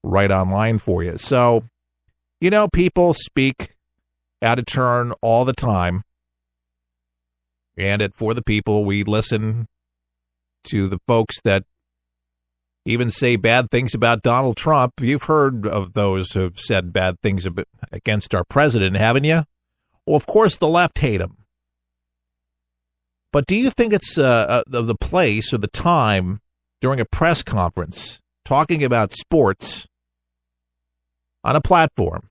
right online for you. So, people speak out of turn all the time. And For the People, we listen to the folks that even say bad things about Donald Trump. You've heard of those who've said bad things against our president, haven't you? Well, of course, the left hate him. But do you think it's the place or the time during a press conference talking about sports on a platform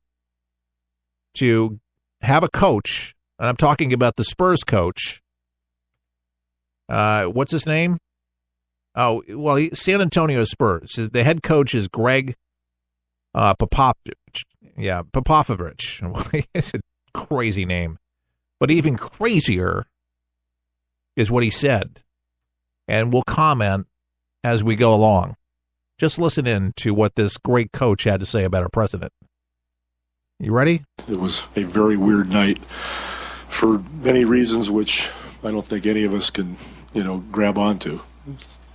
to have a coach, and I'm talking about the Spurs coach, what's his name? Oh, well, San Antonio Spurs. The head coach is Greg Popovich. Yeah, Popovich. It's a crazy name. But even crazier is what he said. And we'll comment as we go along. Just listen in to what this great coach had to say about our president. You ready? It was a very weird night for many reasons, which I don't think any of us can, grab onto.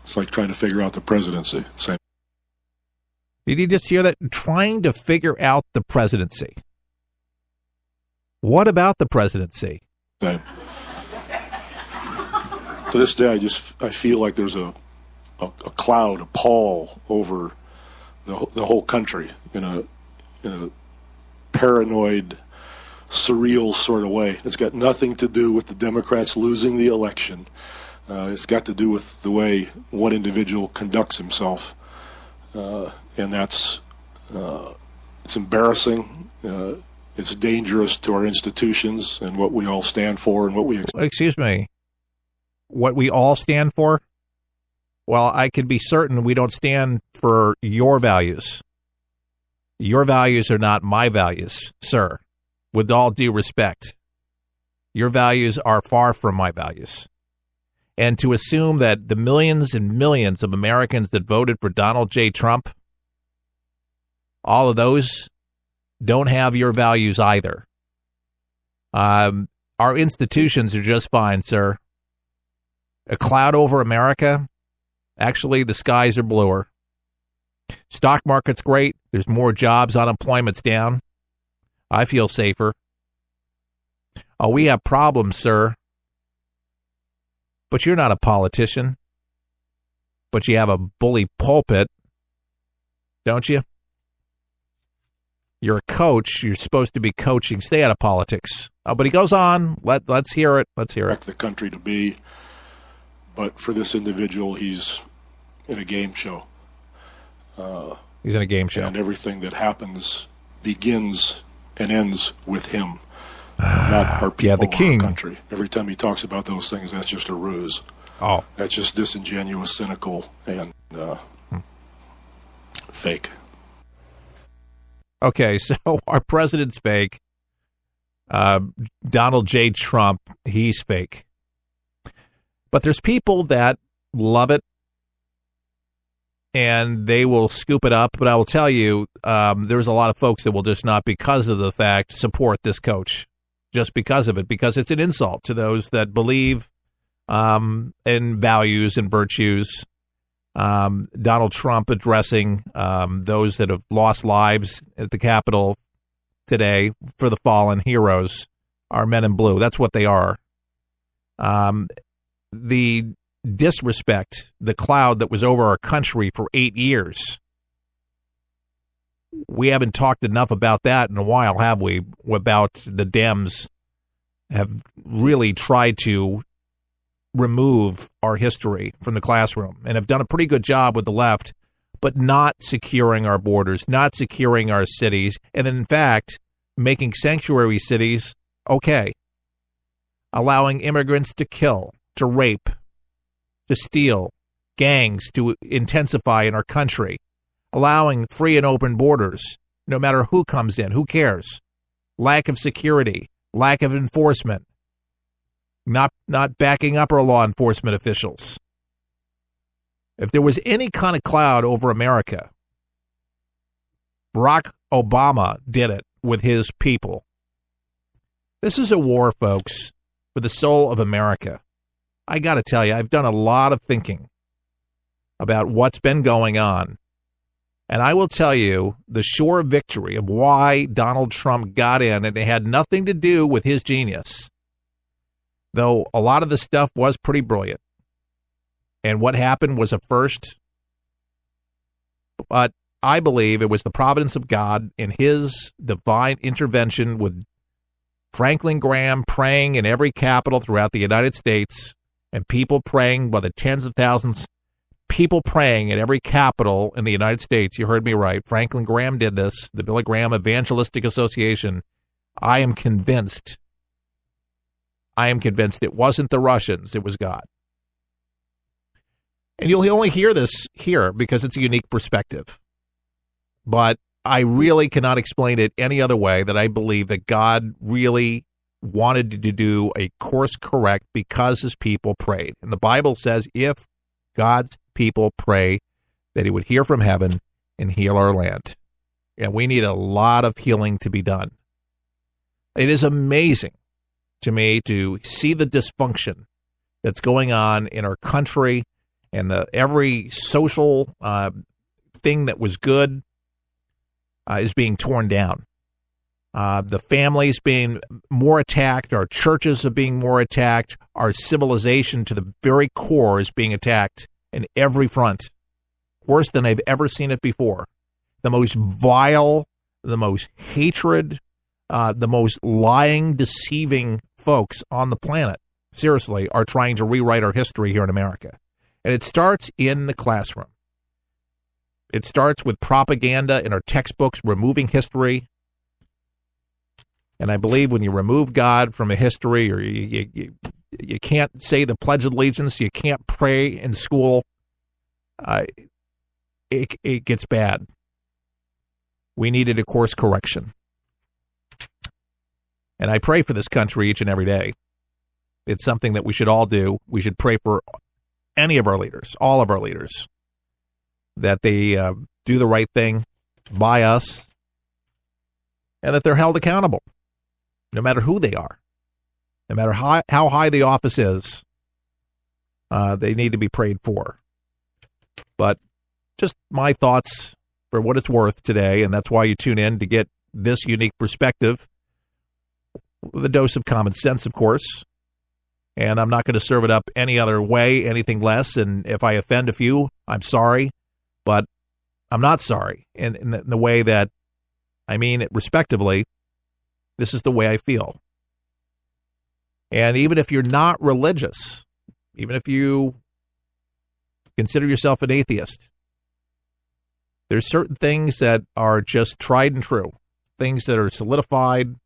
It's like trying to figure out the presidency. Same. Did you just hear that? Trying to figure out the presidency. What about the presidency? Same. To this day, I feel like there's a cloud, a pall over the whole country in a paranoid, surreal sort of way. It's got nothing to do with the Democrats losing the election. It's got to do with the way one individual conducts himself, and that's it's embarrassing. It's dangerous to our institutions and what we all stand for and what we. Excuse me. What we all stand for? Well, I can be certain we don't stand for your values. Your values are not my values, sir. With all due respect, your values are far from my values. And to assume that the millions and millions of Americans that voted for Donald J. Trump, all of those don't have your values either. Our institutions are just fine, sir. A cloud over America? Actually, the skies are bluer. Stock market's great. There's more jobs. Unemployment's down. I feel safer. Oh, we have problems, sir. But you're not a politician. But you have a bully pulpit, don't you? You're a coach. You're supposed to be coaching. Stay out of politics. Oh, but he goes on. Let's hear it. Let's hear it. The country to be. But for this individual, he's in a game show. He's in a game show. And everything that happens begins and ends with him. Not our people, the king. Our country. Every time he talks about those things, that's just a ruse. Oh. That's just disingenuous, cynical, and fake. Okay, so our president's fake. Donald J. Trump, he's fake. But there's people that love it, and they will scoop it up. But I will tell you, there's a lot of folks that will just not, because of the fact, support this coach. Just because of it, because it's an insult to those that believe in values and virtues. Donald Trump addressing those that have lost lives at the Capitol today for the fallen heroes, our men in blue. That's what they are. The disrespect, the cloud that was over our country for 8 years. We haven't talked enough about that in a while, have we? About the Dems have really tried to remove our history from the classroom and have done a pretty good job with the left, but not securing our borders, not securing our cities, and in fact, making sanctuary cities okay. Allowing immigrants to kill, to rape, to steal, gangs to intensify in our country. Allowing free and open borders, no matter who comes in, who cares? Lack of security, lack of enforcement, not backing up our law enforcement officials. If there was any kind of cloud over America, Barack Obama did it with his people. This is a war, folks, for the soul of America. I got to tell you, I've done a lot of thinking about what's been going on And I will tell you the sure victory of why Donald Trump got in, and it had nothing to do with his genius, though a lot of the stuff was pretty brilliant. And what happened was a first, but I believe it was the providence of God in his divine intervention with Franklin Graham praying in every capital throughout the United States, and people praying by the tens of thousands, people praying at every capital in the United States. You heard me right. Franklin Graham did this, the Billy Graham Evangelistic Association. I am convinced it wasn't the Russians, it was God. And you'll only hear this here because it's a unique perspective. But I really cannot explain it any other way that I believe that God really wanted to do a course correct because his people prayed. And the Bible says if God's people pray, that he would hear from heaven and heal our land. And we need a lot of healing to be done. It is amazing to me to see the dysfunction that's going on in our country, and every social thing that was good is being torn down. The families being more attacked, our churches are being more attacked, our civilization to the very core is being attacked in every front. Worse than I've ever seen it before. The most vile, the most hatred, the most lying, deceiving folks on the planet, seriously, are trying to rewrite our history here in America. And it starts in the classroom. It starts with propaganda in our textbooks, removing history. And I believe when you remove God from a history, or you can't say the Pledge of Allegiance, you can't pray in school, it gets bad. We needed a course correction. And I pray for this country each and every day. It's something that we should all do. We should pray for any of our leaders, all of our leaders, that they do the right thing by us, and that they're held accountable, no matter who they are, no matter how high the office is. They need to be prayed for. But just my thoughts for what it's worth today, and that's why you tune in, to get this unique perspective with a dose of common sense, of course. And I'm not going to serve it up any other way, anything less. And if I offend a few, I'm sorry. But I'm not sorry in the way that I mean it respectively. This is the way I feel. And even if you're not religious, even if you consider yourself an atheist, there's certain things that are just tried and true, things that are solidified,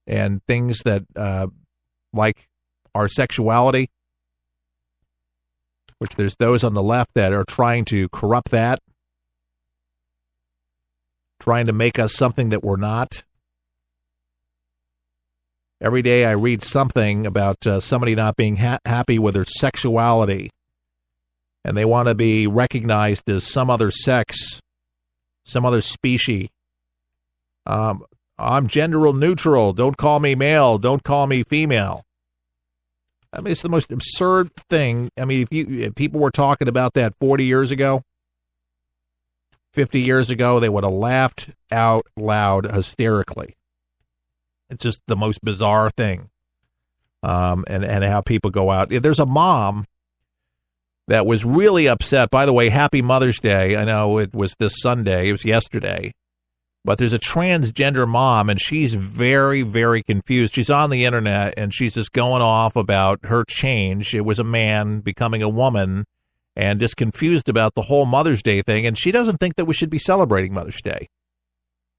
and things that, like our sexuality, which there's those on the left that are trying to corrupt that, trying to make us something that we're not. Every day I read something about somebody not being happy with their sexuality, and they want to be recognized as some other sex, some other species. I'm gender neutral. Don't call me male. Don't call me female. I mean, it's the most absurd thing. I mean, if people were talking about that 40 years ago, 50 years ago, they would have laughed out loud hysterically. It's just the most bizarre thing. And how people go out. There's a mom that was really upset. By the way, happy Mother's Day. I know it was this Sunday. It was yesterday. But there's a transgender mom, and she's very, very confused. She's on the internet, and she's just going off about her change. It was a man becoming a woman, and just confused about the whole Mother's Day thing. And she doesn't think that we should be celebrating Mother's Day.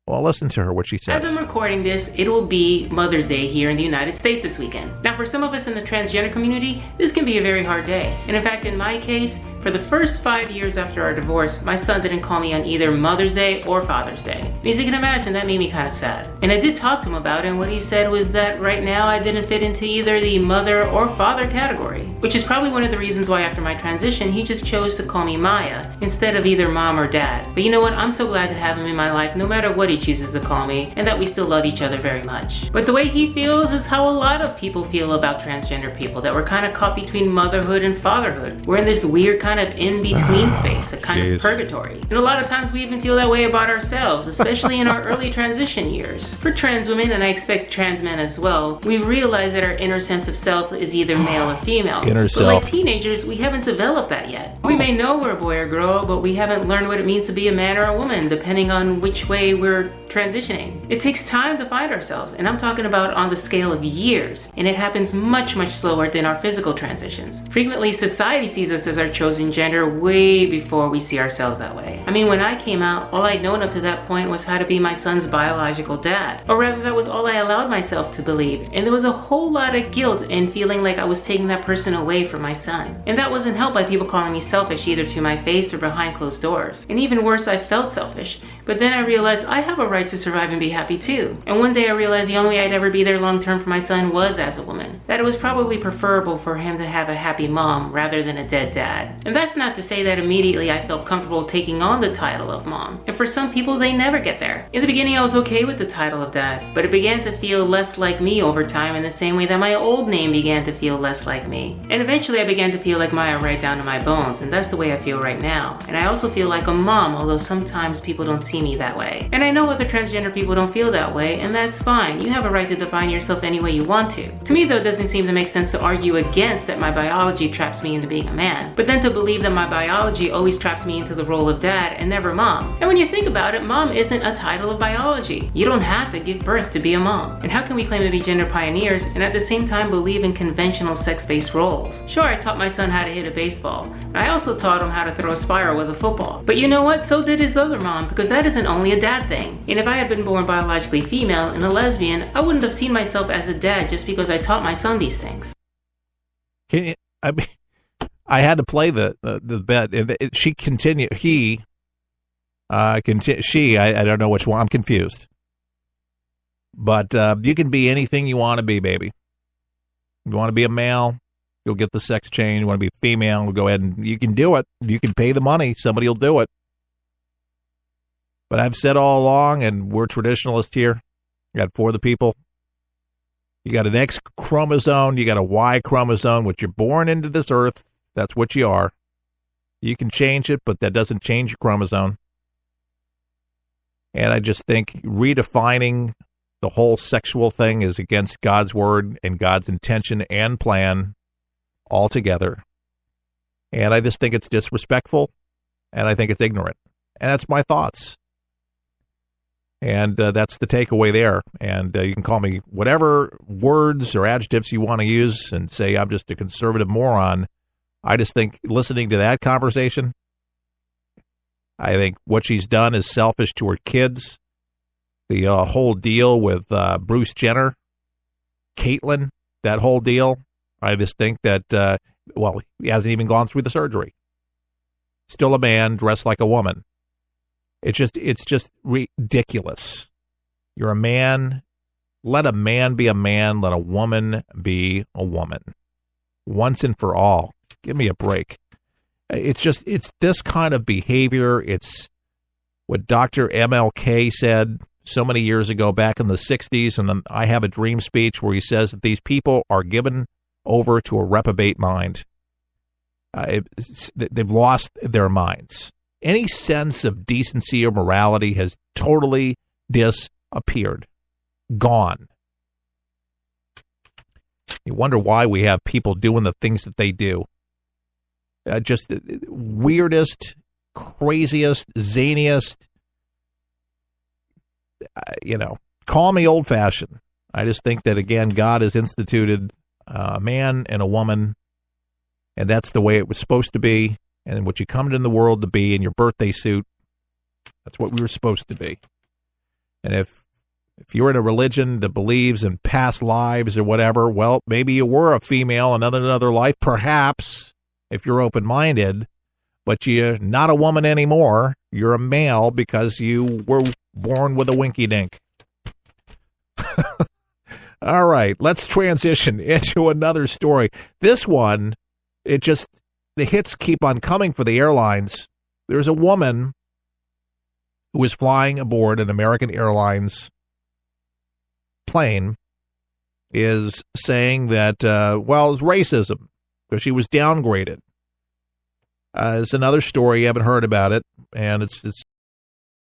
Well, listen to her, what she says. As I'm recording this, it will be Mother's Day here in the United States this weekend. Now, for some of us in the transgender community, this can be a very hard day. And in fact, in my case, for the first 5 years after our divorce, my son didn't call me on either Mother's Day or Father's Day. And as you can imagine, that made me kind of sad. And I did talk to him about it, and what he said was that right now I didn't fit into either the mother or father category, which is probably one of the reasons why after my transition, he just chose to call me Maya instead of either mom or dad. But you know what? I'm so glad to have him in my life, no matter what he chooses to call me, and that we still love each other very much. But the way he feels is how a lot of people feel about transgender people, that we're kind of caught between motherhood and fatherhood. We're in this weird kind kind of in-between space, a kind of purgatory. And a lot of times we even feel that way about ourselves, especially in our early transition years. For trans women, and I expect trans men as well, we realize that our inner sense of self is either male or female. Inner but self. like teenagers, we haven't developed that yet. We may know we're a boy or girl, but we haven't learned what it means to be a man or a woman, depending on which way we're transitioning. It takes time to find ourselves, and I'm talking about on the scale of years, and it happens much, much slower than our physical transitions. Frequently, society sees us as our chosen gender way before we see ourselves that way. I mean, when I came out, all I'd known up to that point was how to be my son's biological dad. Or rather, that was all I allowed myself to believe, and there was a whole lot of guilt in feeling like I was taking that person away from my son. And that wasn't helped by people calling me selfish either to my face or behind closed doors. And even worse, I felt selfish. But then I realized I have a right to survive and be happy too. And one day I realized the only way I'd ever be there long term for my son was as a woman. That it was probably preferable for him to have a happy mom rather than a dead dad. And that's not to say that immediately I felt comfortable taking on the title of mom. And for some people, they never get there. In the beginning, I was okay with the title of dad, but it began to feel less like me over time in the same way that my old name began to feel less like me. And eventually I began to feel like Maya right down to my bones, and that's the way I feel right now. And I also feel like a mom, although sometimes people don't see me that way. And I know other transgender people don't feel that way, and that's fine. You have a right to define yourself any way you want to. To me, though, it doesn't seem to make sense to argue against that my biology traps me into being a man, but then to believe that my biology always traps me into the role of dad and never mom. And when you think about it, mom isn't a title of biology. You don't have to give birth to be a mom. And how can we claim to be gender pioneers and at the same time believe in conventional sex-based roles? Sure, I taught my son how to hit a baseball. I also taught him how to throw a spiral with a football. But you know what? So did his other mom, because that isn't only a dad thing. And if I had been born biologically female and a lesbian, I wouldn't have seen myself as a dad just because I taught my son these things. I had to play the bet. She continued. She. I don't know which one. I'm confused. But you can be anything you want to be, baby. If you want to be a male, you'll get the sex change. You want to be female, we'll go ahead and you can do it. You can pay the money. Somebody will do it. But I've said all along, and we're traditionalists here, for the people, you got an X chromosome, you got a Y chromosome, which you're born into this earth. That's what you are. You can change it, but that doesn't change your chromosome. And I just think redefining the whole sexual thing is against God's word and God's intention and plan altogether. And I just think it's disrespectful, and I think it's ignorant. And that's my thoughts. And that's the takeaway there. And you can call me whatever words or adjectives you want to use and say I'm just a conservative moron. I just think listening to that conversation, I think what she's done is selfish to her kids. The whole deal with Bruce Jenner, Caitlyn, that whole deal, I just think that, he hasn't even gone through the surgery. Still a man dressed like a woman. It's just ridiculous. You're a man. Let a man be a man. Let a woman be a woman. Once and for all. Give me a break. It's this kind of behavior. It's what Dr. MLK said so many years ago back in the 60s. And then I Have a Dream speech where he says that these people are given over to a reprobate mind. They've lost their minds. Any sense of decency or morality has totally disappeared. Gone. You wonder why we have people doing the things that they do. Just the weirdest, craziest, zaniest, call me old-fashioned. I just think that, again, God has instituted a man and a woman, and that's the way it was supposed to be. And what you come into the world to be in your birthday suit, that's what we were supposed to be. And if you're in a religion that believes in past lives or whatever, well, maybe you were a female in another life, perhaps, if you're open-minded, but you're not a woman anymore. You're a male because you were born with a winky dink. All right, let's transition into another story. This one, the hits keep on coming for the airlines. There's a woman who was flying aboard an American Airlines plane is saying that, it was racism because she was downgraded. It's another story. You haven't heard about it, and it's